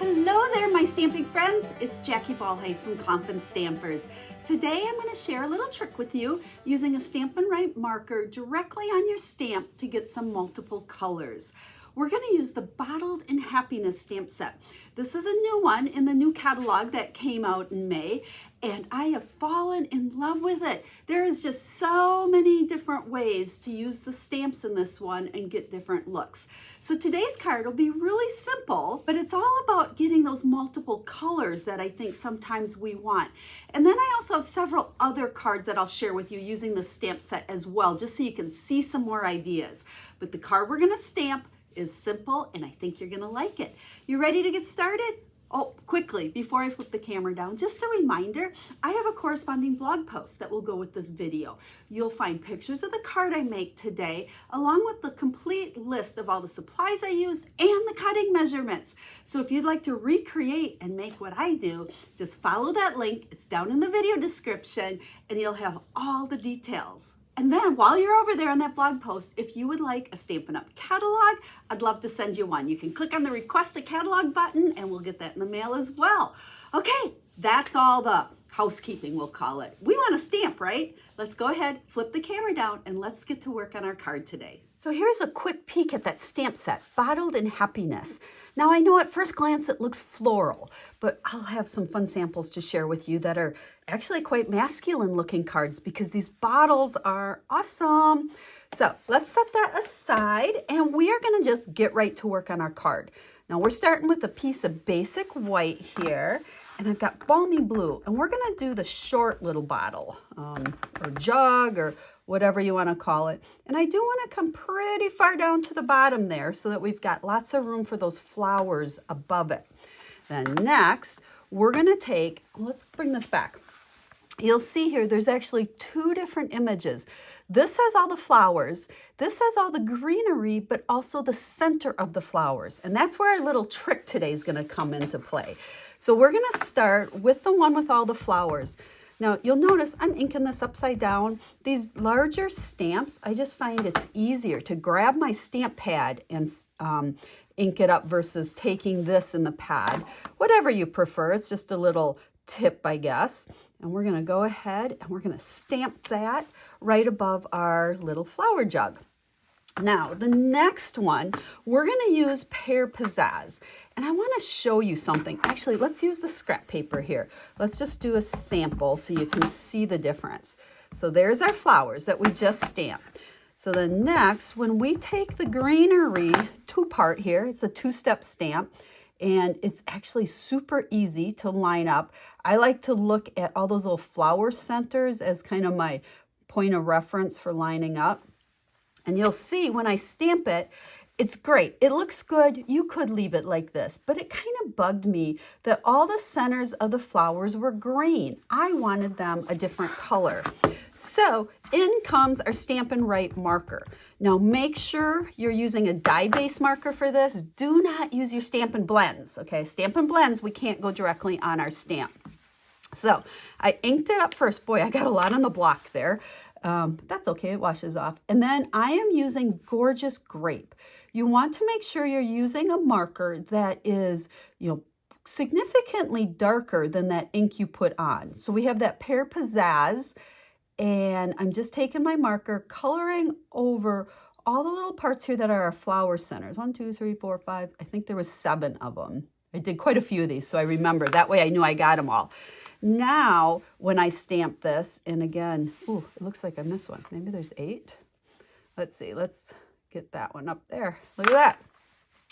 Hello there, my stamping friends. It's Jackie Bolhuis from Klompen Stampers. Today I'm going to share a little trick with you using a Stampin' Up marker directly on your stamp to get some multiple colors. We're going to use the Bottled in Happiness stamp set. This is a new one in the new catalog that came out in May, and I have fallen in love with it. There is just so many different ways to use the stamps in this one and get different looks. So today's card will be really simple, but it's all about getting those multiple colors that I think sometimes we want. And then I also have several other cards that I'll share with you using the stamp set as well, just so you can see some more ideas. But the card we're going to stamp is simple, and I think you're going to like it. You ready to get started? Oh, quickly, before I flip the camera down, just a reminder, I have a corresponding blog post that will go with this video. You'll find pictures of the card I make today, along with the complete list of all the supplies I used and the cutting measurements. So if you'd like to recreate and make what I do, just follow that link. It's down in the video description, and you'll have all the details. And then while you're over there on that blog post, if you would like a Stampin' Up catalog, I'd love to send you one. You can click on the Request a Catalog button and we'll get that in the mail as well. Okay, that's all the housekeeping, we'll call it. We want a stamp, right? Let's go ahead, flip the camera down, and let's get to work on our card today. So here's a quick peek at that stamp set, Bottled in Happiness. Now I know at first glance it looks floral, but I'll have some fun samples to share with you that are actually quite masculine looking cards because these bottles are awesome. So let's set that aside and we are gonna just get right to work on our card. Now we're starting with a piece of basic white here, and I've got balmy blue, and we're gonna do the short little bottle or jug or whatever you want to call it. And I do want to come pretty far down to the bottom there so that we've got lots of room for those flowers above it. Then next, we're going to take, let's bring this back. You'll see here, there's actually two different images. This has all the flowers, this has all the greenery, but also the center of the flowers. And that's where our little trick today is going to come into play. So we're going to start with the one with all the flowers. Now, you'll notice I'm inking this upside down. These larger stamps, I just find it's easier to grab my stamp pad and ink it up versus taking this in the pad. Whatever you prefer, it's just a little tip, I guess. And we're going to go ahead and we're going to stamp that right above our little flower jug. Now, the next one, we're going to use Pear Pizzazz. And I want to show you something. Actually, let's use the scrap paper here. Let's just do a sample so you can see the difference. So there's our flowers that we just stamped. So then next, when we take the greenery two-part here, it's a two-step stamp, and it's actually super easy to line up. I like to look at all those little flower centers as kind of my point of reference for lining up. And you'll see when I stamp it, it's great. It looks good. You could leave it like this, but it kind of bugged me that all the centers of the flowers were green. I wanted them a different color. So in comes our Stampin' Up marker. Now make sure you're using a dye-based marker for this. Do not use your Stampin' Blends, okay? Stampin' Blends, we can't go directly on our stamp. So I inked it up first. Boy, I got a lot on the block there. But that's okay, it washes off. And then I am using Gorgeous Grape. You want to make sure you're using a marker that is, significantly darker than that ink you put on. So we have that Pear Pizzazz, and I'm just taking my marker, coloring over all the little parts here that are our flower centers. 1, 2, 3, 4, 5. I think there was 7 of them. I did quite a few of these, so I remember. That way I knew I got them all. Now, when I stamp this, and again, ooh, it looks like I missed one. Maybe there's 8. Let's see, let's get that one up there. Look at that.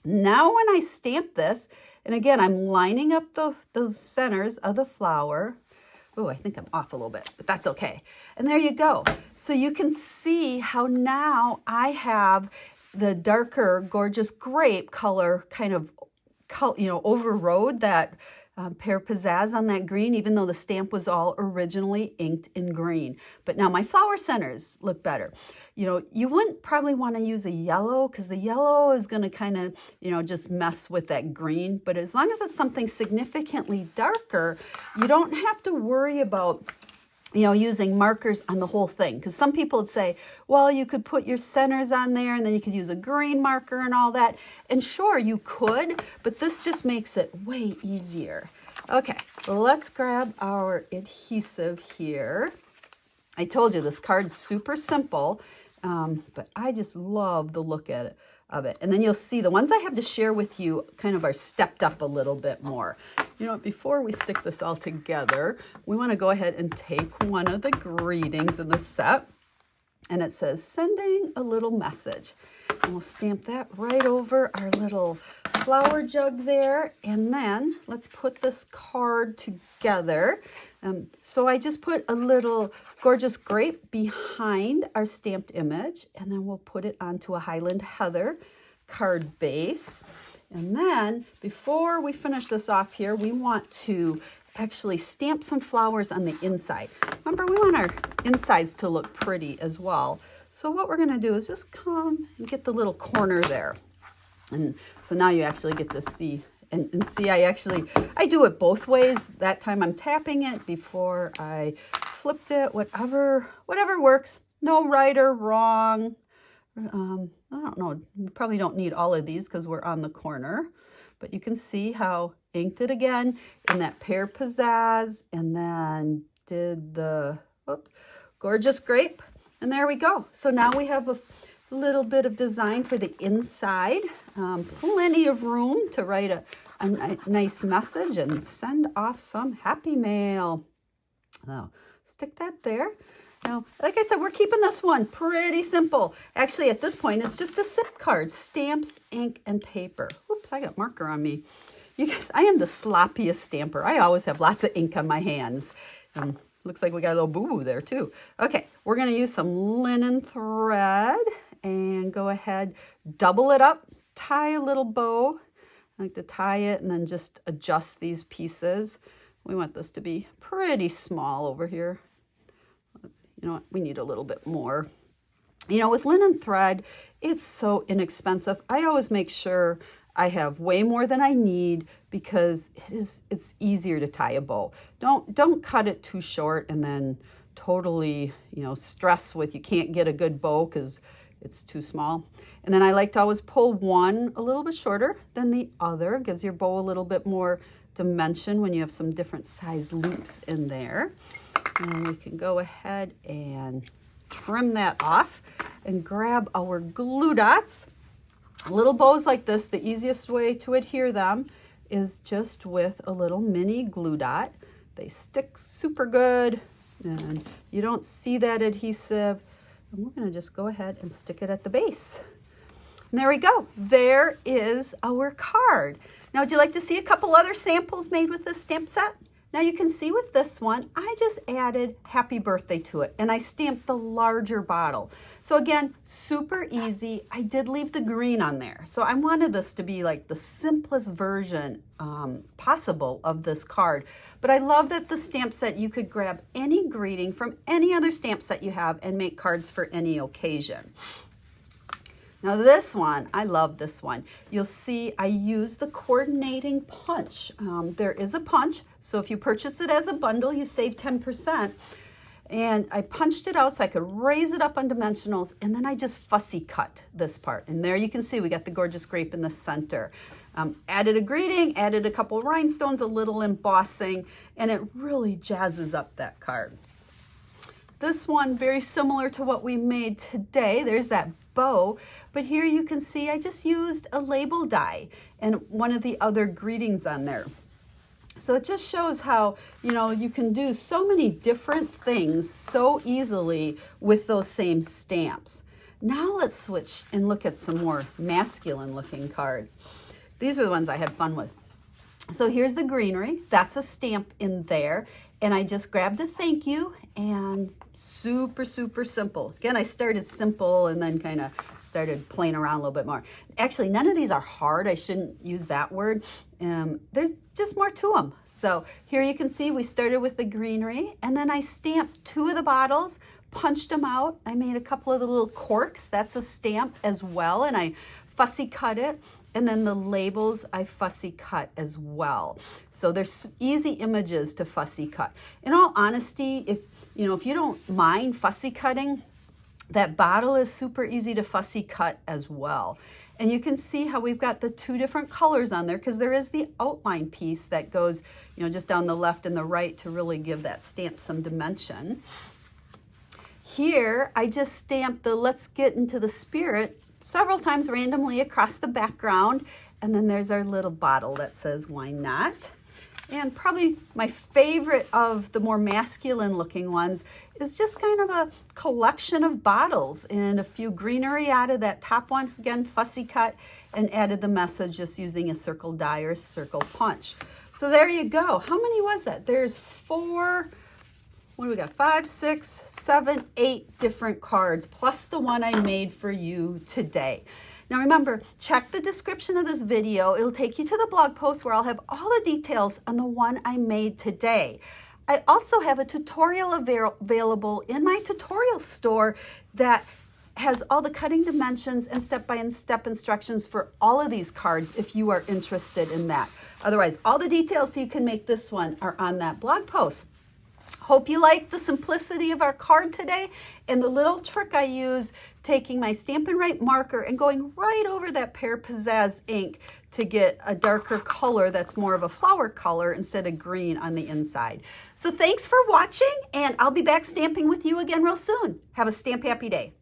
Now when I stamp this, and again, I'm lining up those centers of the flower. Oh, I think I'm off a little bit, but that's okay. And there you go. So you can see how now I have the darker Gorgeous Grape color kind of, overrode that Pear Pizzazz on that green, even though the stamp was all originally inked in green. But now my flower centers look better. You wouldn't probably want to use a yellow because the yellow is going to kind of, just mess with that green. But as long as it's something significantly darker, you don't have to worry about using markers on the whole thing. Because some people would say, well, you could put your centers on there and then you could use a green marker and all that. And sure, you could, but this just makes it way easier. Okay, well, let's grab our adhesive here. I told you this card's super simple, but I just love the look of it. And then you'll see the ones I have to share with you kind of are stepped up a little bit more. You know, before we stick this all together, we want to go ahead and take one of the greetings in the set. And it says, sending a little message. And we'll stamp that right over our little flower jug there. And then let's put this card together. So I just put a little gorgeous grape behind our stamped image. And then we'll put it onto a Highland Heather card base. And then before we finish this off here, we want to actually stamp some flowers on the inside. Remember, we want our insides to look pretty as well. So what we're going to do is just come and get the little corner there. And so now you actually get to see. And see, I do it both ways. That time I'm tapping it before I flipped it. Whatever works. No right or wrong. I don't know. We probably don't need all of these because we're on the corner. But you can see how inked it again in that pear pizzazz, and then did the gorgeous grape. And there we go. So now we have a little bit of design for the inside. Plenty of room to write a nice message and send off some happy mail. So stick that there. Now, like I said, we're keeping this one pretty simple. Actually, at this point, it's just a zip card, stamps, ink, and paper. Oops, I got marker on me. You guys, I am the sloppiest stamper. I always have lots of ink on my hands. Looks like we got a little boo-boo there too. Okay, we're gonna use some linen thread and go ahead, double it up, tie a little bow. I like to tie it and then just adjust these pieces. We want this to be pretty small over here. You know what, we need a little bit more. You know, with linen thread, it's so inexpensive. I always make sure I have way more than I need because it's easier to tie a bow. Don't cut it too short and then totally, stress with you can't get a good bow because it's too small. And then I like to always pull one a little bit shorter than the other. Gives your bow a little bit more dimension when you have some different size loops in there. And we can go ahead and trim that off and grab our glue dots. Little bows like this, the easiest way to adhere them is just with a little mini glue dot. They stick super good and you don't see that adhesive. And we're going to just go ahead and stick it at the base. And there we go. There is our card. Now, would you like to see a couple other samples made with this stamp set? Now you can see with this one, I just added happy birthday to it and I stamped the larger bottle. So again, super easy. I did leave the green on there. So I wanted this to be like the simplest version possible of this card. But I love that the stamp set, you could grab any greeting from any other stamp set you have and make cards for any occasion. Now this one, I love this one. You'll see I use the coordinating punch. There is a punch, so if you purchase it as a bundle, you save 10%. And I punched it out so I could raise it up on dimensionals, and then I just fussy cut this part. And there you can see we got the gorgeous grape in the center. Added a greeting, added a couple rhinestones, a little embossing, and it really jazzes up that card. This one, very similar to what we made today. There's that bow, but here you can see I just used a label die and one of the other greetings on there. So it just shows how, you can do so many different things so easily with those same stamps. Now let's switch and look at some more masculine looking cards. These are the ones I had fun with. So here's the greenery. That's a stamp in there. And I just grabbed a thank you and super, super simple. Again, I started simple and then kind of started playing around a little bit more. Actually, none of these are hard. I shouldn't use that word. There's just more to them. So here you can see we started with the greenery and then I stamped 2 of the bottles, punched them out. I made a couple of the little corks. That's a stamp as well. And I fussy cut it. And then the labels I fussy cut as well. So there's easy images to fussy cut. In all honesty, if You know, if you don't mind fussy cutting, that bottle is super easy to fussy cut as well. And you can see how we've got the two different colors on there because there is the outline piece that goes, you know, just down the left and the right to really give that stamp some dimension. Here, I just stamped the Let's Get Into the Spirit several times randomly across the background. And then there's our little bottle that says, why not? And probably my favorite of the more masculine looking ones is just kind of a collection of bottles and a few greenery out of that top one. Again, fussy cut, and added the message just using a circle die or circle punch. So there you go. How many was that? There's 4, what do we got? 5, 6, 7, 8 different cards, plus the one I made for you today. Now remember, check the description of this video. It'll take you to the blog post where I'll have all the details on the one I made today. I also have a tutorial available in my tutorial store that has all the cutting dimensions and step-by-step instructions for all of these cards if you are interested in that. Otherwise, all the details so you can make this one are on that blog post. Hope you like the simplicity of our card today and the little trick I use, taking my Stampin' Right marker and going right over that Pear Pizzazz ink to get a darker color that's more of a flower color instead of green on the inside. So thanks for watching, and I'll be back stamping with you again real soon. Have a stamp happy day.